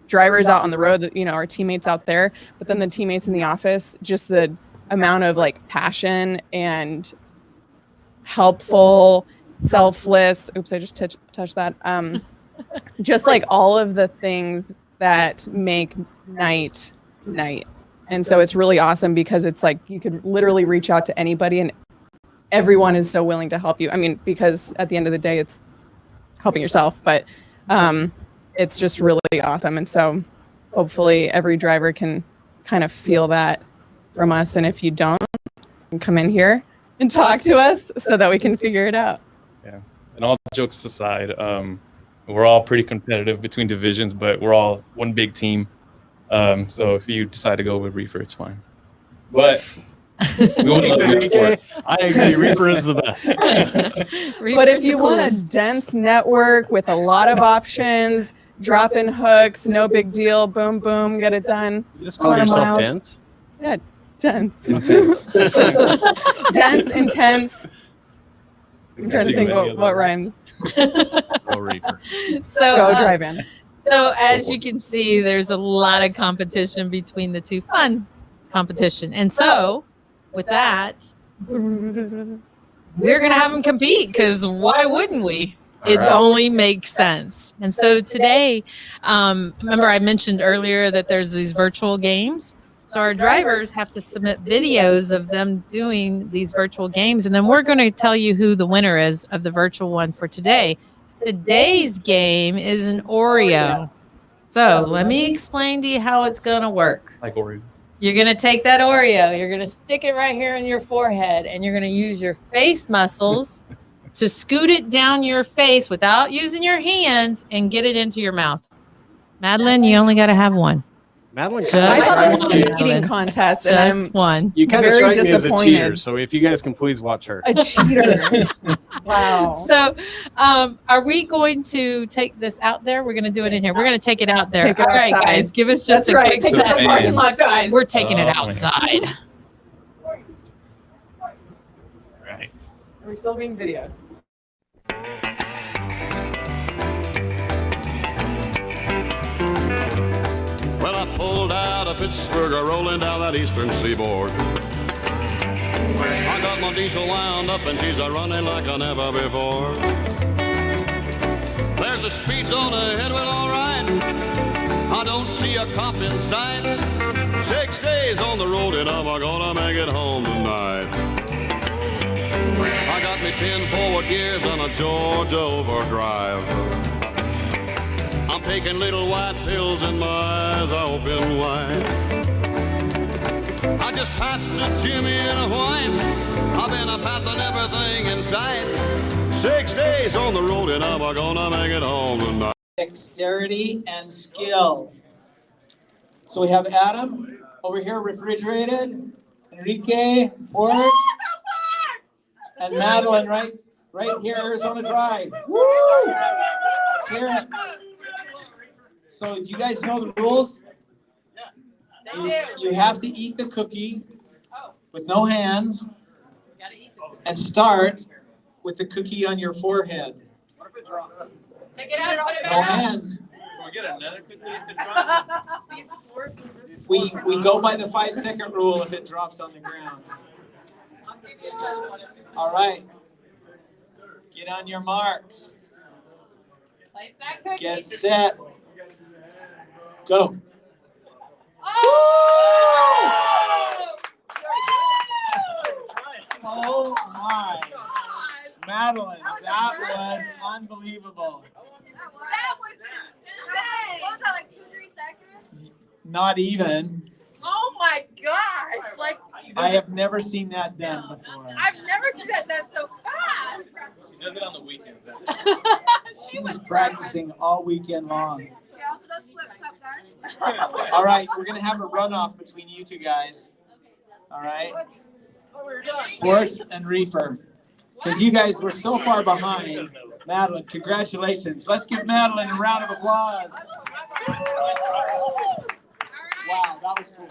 drivers out on the road, our teammates out there, but then the teammates in the office, just the amount of passion and helpful, selfless. Oops, I just touched that. Just all of the things that make night. And so it's really awesome because it's you could literally reach out to anybody and everyone is so willing to help you. I mean, because at the end of the day, it's helping yourself, but it's just really awesome. And so hopefully every driver can kind of feel that from us. And if you don't, you can come in here and talk to us so that we can figure it out. Yeah. And all jokes aside, we're all pretty competitive between divisions, but we're all one big team. So if you decide to go with Reefer, it's fine. But we won't let you for it. I agree. Reefer is the best. But if you want a dense network with a lot of options, drop-in hooks, no big deal, boom, boom, get it done. You just call yourself dense? Yeah, dense. Intense. Dense, intense. I'm trying to think what rhymes. Go Reefer. So Go drive-in. So as you can see, there's a lot of competition between the two. Fun competition. And so with that, we're going to have them compete because why wouldn't we? It only makes sense. And so today, remember I mentioned earlier that there's these virtual games. So our drivers have to submit videos of them doing these virtual games. And then we're going to tell you who the winner is of the virtual one for today. Today's game is an Oreo. So let me explain to you how it's going to work. Like Oreos. You're going to take that Oreo. You're going to stick it right here in your forehead. And you're going to use your face muscles to scoot it down your face without using your hands and get it into your mouth. Madeline, you only got to have one. Madeline, I thought this was an Madeline. eating contest, and Just I'm one. you kind of very strike me as a cheater. disappointed. So if you guys can please watch her. A cheater. Wow. So, are we going to take this out there? We're going to do it in here. We're going to take it out there. Take it All right, outside. guys, give us just That's a right. quick Take it to the second. parking lot, guys. We're taking it Oh, man. outside. Right. Are we still being videoed? Well, I pulled out of Pittsburgh, rolling down that eastern seaboard. I got my diesel wound up and she's a-running like I never before. There's a speed zone ahead, well, all right. I don't see a cop in sight. 6 days on the road and I'm gonna make it home tonight. I got me 10 forward gears and a Georgia overdrive. I'm taking little white pills and my eyes are open wide. I just passed a Jimmy in a whine. I've been a passing everything in sight. 6 days on the road and I'm gonna make it home tonight. Dexterity and skill. So we have Adam over here, refrigerated. Enrique, Port, and Madeline right Right here, Arizona Drive. Woo! Let's hear it. So do you guys know the rules? You have to eat the cookie with no hands and start with the cookie on your forehead. Take it out, put it No back. hands. Can we get another cookie if it drops? We go by the 5-second rule if it drops on the ground. All right. Get on your marks. Place that cookie. Get set. Go. Oh my. Madeline, that was unbelievable. That was insane. What was that, like 2-3 seconds? Not even. Oh my gosh. Like, I have never seen that done before. I've never seen that done so fast. She does it on the weekends. She was practicing all weekend long. She also does flip cup, guys. All right, we're going to have a runoff between you two guys. All right? Horse and Reefer. Because you guys were so far behind. Madeline, congratulations. Let's give Madeline a round of applause. Wow, that was cool.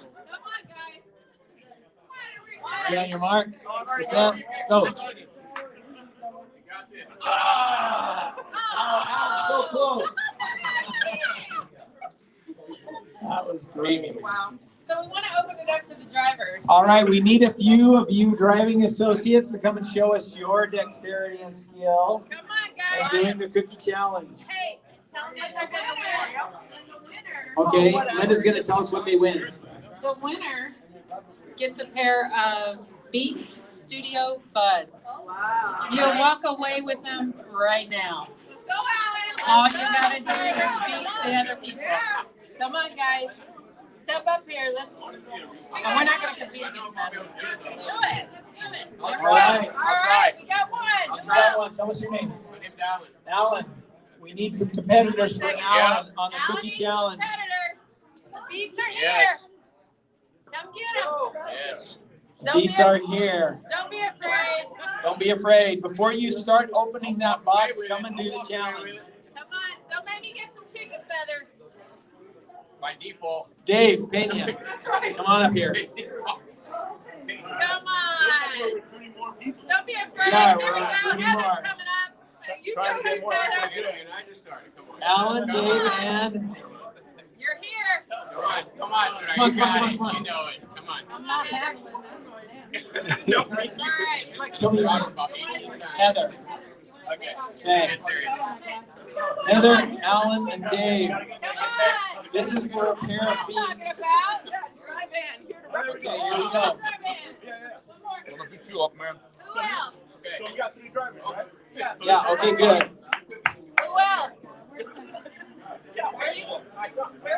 Get on your mark. Get set. Go. Oh, Adam, so close. That was great. Wow. So we want to open it up to the drivers. All right, we need a few of you driving associates to come and show us your dexterity and skill Come on, in guys. doing the cookie challenge. Hey, tell me if they're going to win. And the winner. Okay, Linda's going to tell us what they win. The winner gets a pair of Beats Studio Buds. Wow. You'll walk away with them right now. Let's go, Alan. All you gotta do is beat the other people. Come on, guys. Step up here. Let's. And we're not gonna compete against Madeline. Do it. Do it. All right. All right. You got one. You got one. Tell us your name. My name's Alan. Alan. We need some competitors for Alan on the cookie challenge. Competitors. The beats are here. Yes. Come get them. Yes. Beats are here. Don't be afraid. Don't be afraid. Before you start opening that box, come and do the challenge. Come on. Don't make me get some chicken feathers. By default. Dave Pena, That's right. come on up here. Come on. Don't be afraid. Yeah, Here we we're go. recruiting Heather's more. coming up. You Trying to join get more Heather. good, and I just started. Come on. Alan, Dave, and You're here. Come on, sir. Come on, You got come on, it. come on. You know it. Come on. I'm not back. No, All right. tell me your name. about 18 times. Heather. Okay. Okay. Get serious. Heather, Alan, and Dave. Come on. This is for a pair of Talking beats. about. Drive in. Here to Okay, here we go. Drive in. One more. I'm gonna beat you up, man. Who else? Okay. So we got 3 drivers, right? Yeah, okay, good. Who else? Where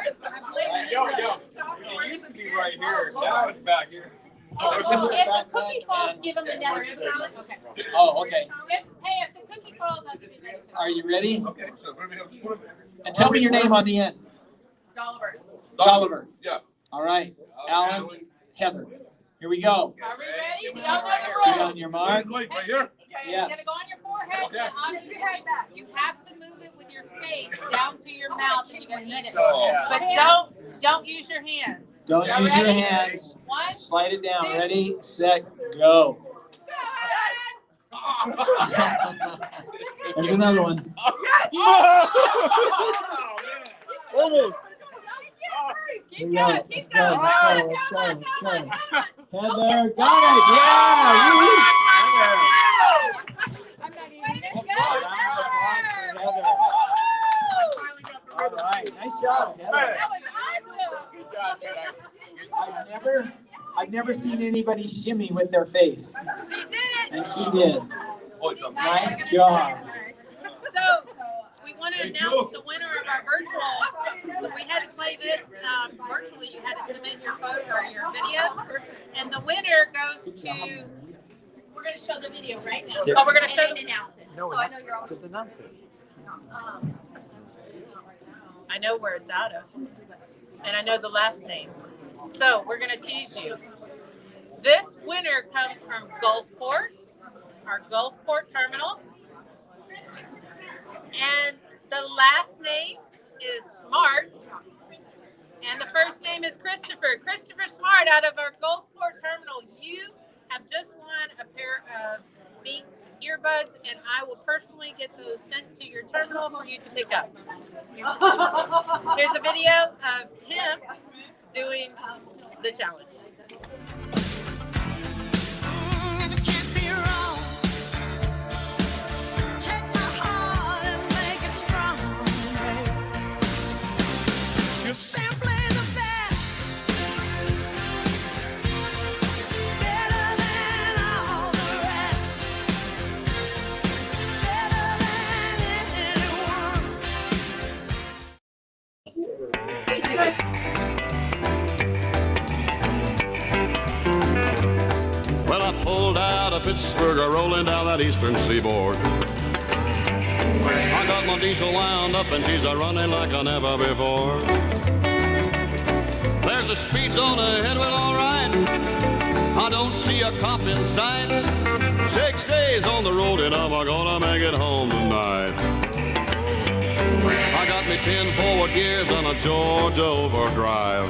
is that? Yo. It used to be right here. Now it's back here. If the cookie falls, give them another challenge. Okay. Oh, okay. If the cookie falls, I'll give you another. Are you ready? Okay, so what do we have? And tell me your name on the end. Dolliver. Dolliver. Yeah. All right. Alan, Heather. Here we go. Are we ready? Do y'all know Get the rules? on your mark. Right here. Okay, Yes. You gotta go on your forehead. Okay. On your head back. You have to move it with your face down to your mouth, and you gotta eat it. So, But don't use your hands. Don't Y'all use your ready? hands. 1, Slide it down. Ready, set, go. There's another one. Almost. Here Keep we go. going. Let's Keep go. going. Let's go. Let's go. Let's go. Heather, got it. Yeah. Woo. I'm not even. Round of applause for Heather. All right. Nice job, Heather. That was awesome. Good job, sir. I've never seen anybody shimmy with their face, She did it. and she did. Oh, it's a Nice job. So we want to announce the winner of our virtual. So we had to play this virtually. You had to submit your photo or your videos, and the winner goes to. We're gonna show the video right now. Oh, we're gonna show and them. announce it. So I know you're all. Just announce it. I know where it's out of, and I know the last name. So we're gonna tease you. This winner comes from Gulfport, our Gulfport terminal. And the last name is Smart. And the first name is Christopher. Christopher Smart out of our Gulfport terminal. You have just won a pair of Beats earbuds, and I will personally get those sent to your terminal for you to pick up. Here's a video of him doing the challenge. You're simply the best, better than all the rest, better than anyone. Well, I pulled out of Pittsburgh, rolling down that eastern seaboard. I got my diesel wound up and she's a-running like I never before. There's a speed zone ahead, well, all right. I don't see a cop in sight. 6 days on the road and I'm gonna make it home tonight. I got me 10 forward gears on a Georgia overdrive.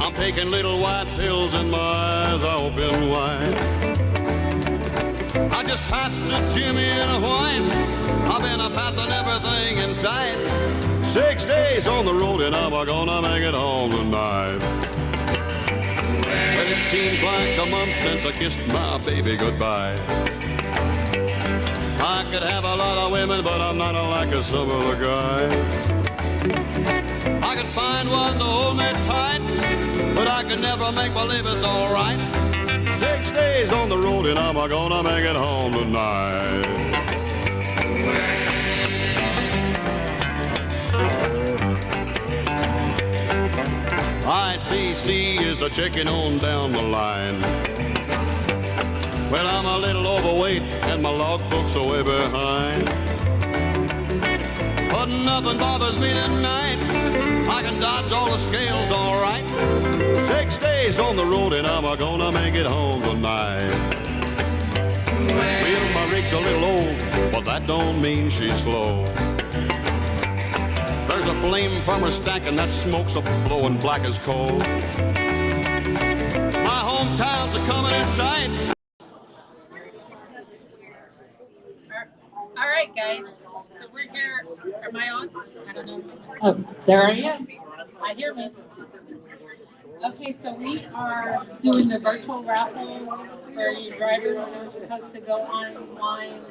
I'm taking little white pills and my eyes are open wide. I just passed a Jimmy in a white. I've been passing everything in sight. 6 days on the road and I'm gonna make it home tonight. But it seems like a month since I kissed my baby goodbye. I could have a lot of women, but I'm not like some of the guys. I could find one to hold me tight, but I could never make believe it's all right. 6 days on the road and I'm gonna make it home tonight. ICC is a checking on down the line. Well, I'm a little overweight and my logbook's way behind. But nothing bothers me tonight. I can dodge all the scales all right. 6 days on the road and I'm gonna make it home tonight. Well, my rig's a little old, but that don't mean she's slow. There's a flame from her stack and that smoke's blowing black as coal. My hometown's coming in sight. All right, guys. So we're here. Am I on? I don't know. Oh, there I am. I hear me. Okay, so we are doing the virtual raffle where your drivers are supposed to go online,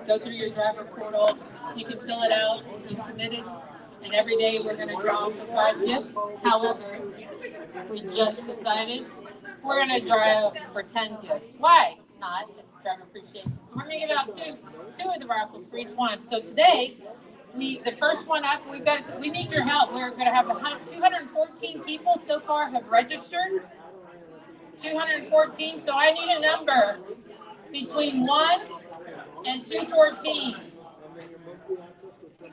go through your driver portal. You can fill it out, you submit it, and every day we're going to draw for 5 gifts. However, we just decided we're going to draw for 10 gifts. Why not? It's driver appreciation. So we're going to give out two of the raffles for each one. So today, the first one up, we need your help. We're going to have 214 people so far have registered. 214. So I need a number between 1 and 214.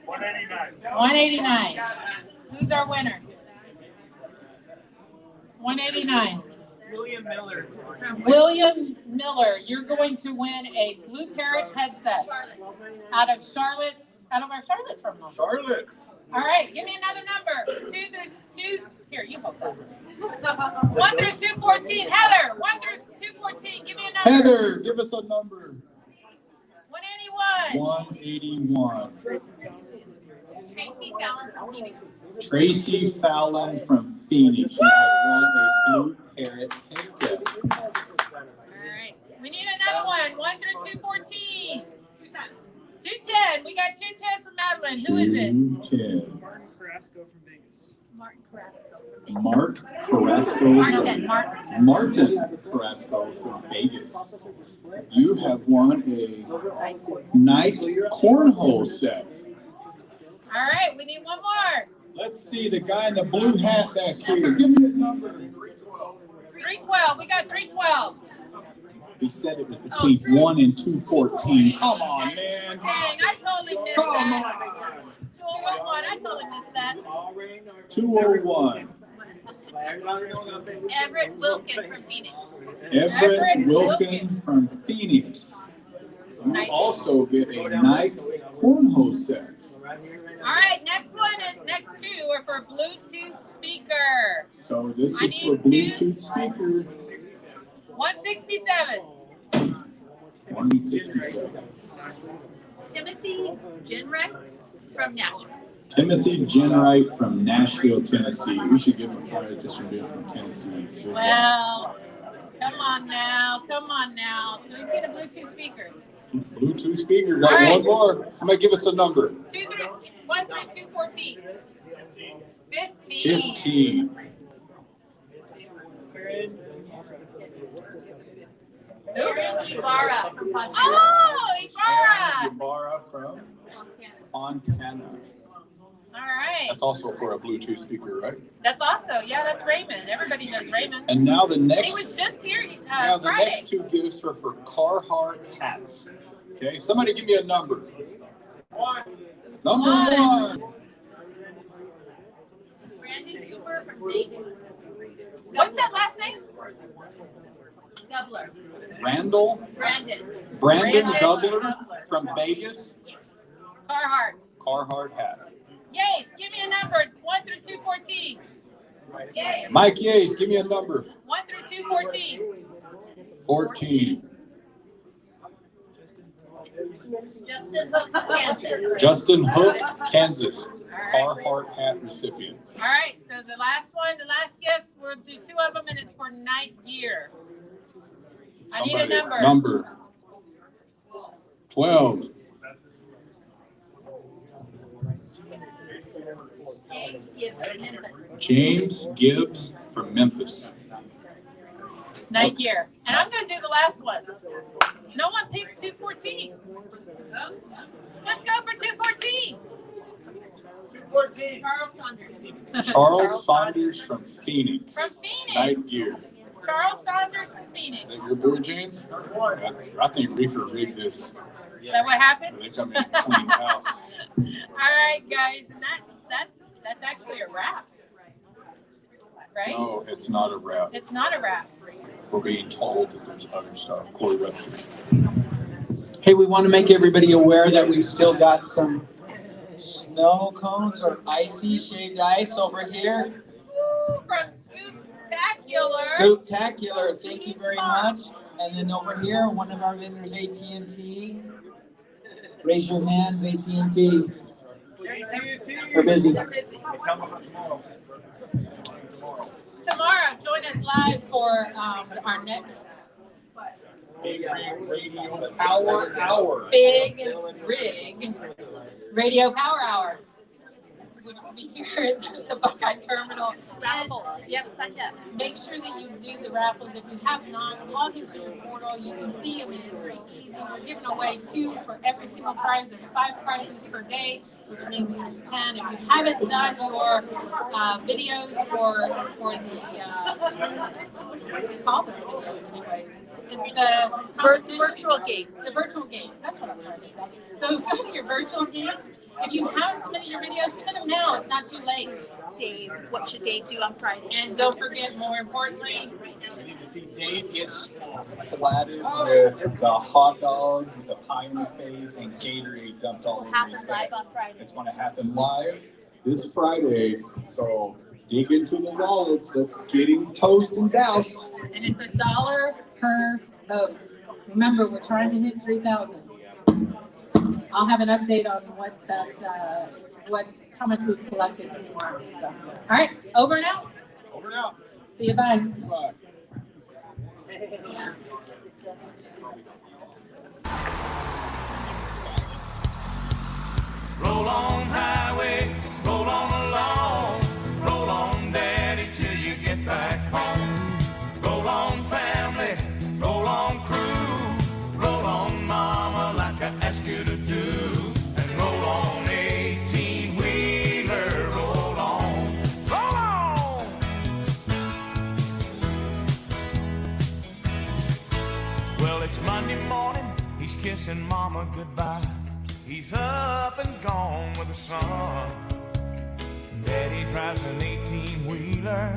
189. Who's our winner? 189. William Miller. William Miller, you're going to win a Blue Parrot headset out of our Charlotte terminal. Charlotte. All right, give me another number. 2 through 2. Here, you hold that. 1 through 214. Heather, 1 through 214. Give me a number. Heather, give us a number. 181. 181. Tracy Fallon from Phoenix. Tracy Fallon from Phoenix. You have won a Blue Parrot headset. All right. We need another one. 1 through 214. 210. We got 210 from Madeline. Who is it? 210. Martin Carrasco from Vegas. Martin Carrasco from Vegas. Mark Carrasco. Martin Carrasco from Vegas. You have won a night cornhole set. All right. We need one more. Let's see the guy in the blue hat back here. Give me a number. 312. We got 312. He said it was between 1 and 214. Come on, man. Dang, I totally missed Come that. on. 201. I totally missed that. 201. Everett Wilkin from Phoenix. Everett Wilkin from Phoenix. You also get a night cornhole set. All right, next one and next two are for Bluetooth speaker. So this I is for need Bluetooth speaker. 167. 167. Timothy Jenrecht from Nashville. Timothy Jenright from Nashville, Tennessee. We should give him a credit just for being from Tennessee. Well, come on now. So he's getting a Bluetooth speaker. Bluetooth speaker. Got All right. one more. Somebody give us a number. 13214. 15. 15. Ibarra from Montana. Oh, Ibarra. Ibarra from Montana. All right. That's also for a Bluetooth speaker, right? That's also, yeah, that's Raymond. Everybody knows Raymond. And now the He next. was just here Now the Friday. next two gifts are for Carhartt hats. Okay, somebody give me a number. Number one. Brandon Cooper from Vegas. What's that last name? Gubler. Randall. Brandon. Brandon Brandon Gubler from Vegas. Carhartt. Carhartt hat. Yes, give me a number. 1 through 214. Yes. Mike Yates, give me a number. 1 through 214. 14. Justin Hook, Kansas. Justin Hook, Kansas. Carhartt hat recipient. All right, so the last gift, we'll do two of them, and it's for night gear. I need a Somebody- number. 12. James Gibbs from Memphis. Night gear. And I'm going to do the last one. No one picked 214. Let's go for 214. 214. Charles Saunders. Charles Saunders from Phoenix. From Phoenix. Night gear. Charles Saunders from Phoenix. Is that your boy, James? I think Reefer rigged this. Is that what happened? They come in and clean the house. All right, guys, and that's actually a wrap, right? No, it's not a wrap. It's not a wrap. We're being told that there's other stuff. Corey Webster. Hey, we want to make everybody aware that we've still got some snow cones or icy shaved ice over here. Woo, from Scoop-tacular. Spooktacular, thank you very much. And then over here, one of our vendors, AT&T. Raise your hands, AT&T. We're busy. They're busy. Tomorrow, join us live for our next Big Rig Radio Power Hour. Big Rig Radio Power Hour, which will be here at the Buckeye Terminal. Raffles, if you haven't signed up. Make sure that you do the raffles. If you have not, log into your portal. You can see, I mean, it's pretty easy. We're giving away 2 for every single prize. There's 5 prizes per day, which means there's 10. If you haven't done your videos for the, what do we call those videos anyways? It's the competition. Virtual games. The virtual games. That's what I'm trying to say. So go to your virtual games. If you haven't submitted your videos, submit them now. It's not too late. Dave, what should Dave do on Friday? And don't forget, more importantly, We need to see Dave get splattered with the hot dog with the pie in the face and Gatorade dumped all over Happen his live head. on Friday. It's going to happen live this Friday. So dig into the wallets. That's getting toast and doused. and it's $1 per vote. Remember, we're trying to hit 3,000. I'll have an update on how much we've collected tomorrow. So, all right, over and out. Over and out. See you. Bye. Bye. Roll on highway, roll on along, roll on daddy till you get back home. Roll on family, roll on crew, roll on mama like I asked you to do. And roll on 18-wheeler, roll on, roll on. Well, it's Monday morning, he's kissing mama goodbye. He's up and gone with the sun. Daddy drives an 18-wheeler,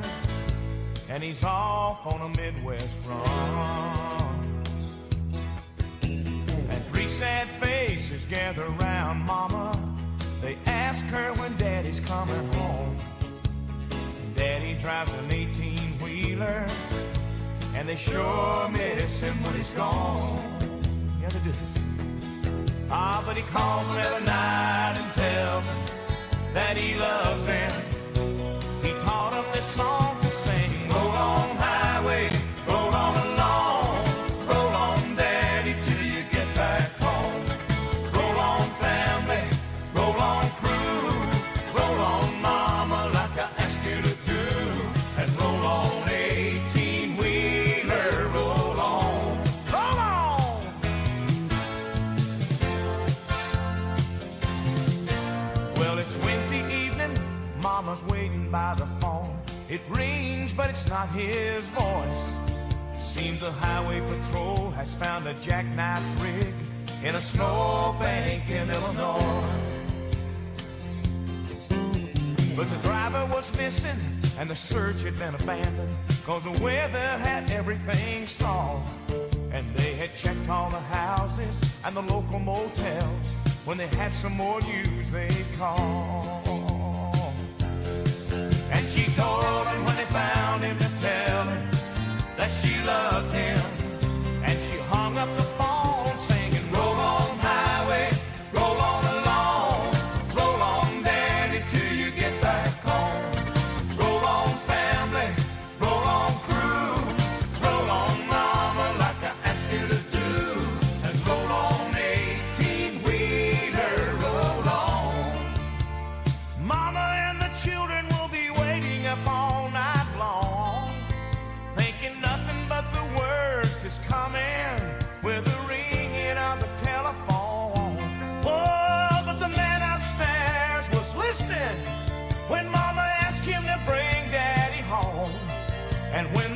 and he's off on a Midwest run. At 3 sad faces gather round Mama. They ask her when Daddy's coming home. Daddy drives an 18-wheeler, and they sure miss him when he's gone. Yeah, they do. Ah, but he calls them every night and tells them that he loves them. He taught them this song to sing. Roll on highway, roll on along, roll on Daddy till you get back home. Roll on family, roll on crew, roll on Mama like I asked you to do, and roll on 18-wheeler, roll on, roll on. Well, it's Wednesday evening, Mama's waiting by the phone. It rings, but it's not his voice. Seems the highway patrol has found a jackknifed rig in a snowbank in Illinois. But the driver was missing and the search had been abandoned, 'cause the weather had everything stalled. And they had checked all the houses and the local motels. When they had some more news they'd call. And she told him when they found him to tell him that she loved him. And she hung up the phone singing, roll on highway, roll on along, roll on Daddy till you get back home. Roll on family, roll on crew, roll on Mama like I asked you to do, and roll on 18-wheeler, roll on. Mama and the children will be waiting up all night long, thinking nothing but the worst is coming with the ringing of the telephone. Oh, but the man upstairs was listening when Mama asked him to bring Daddy home. And when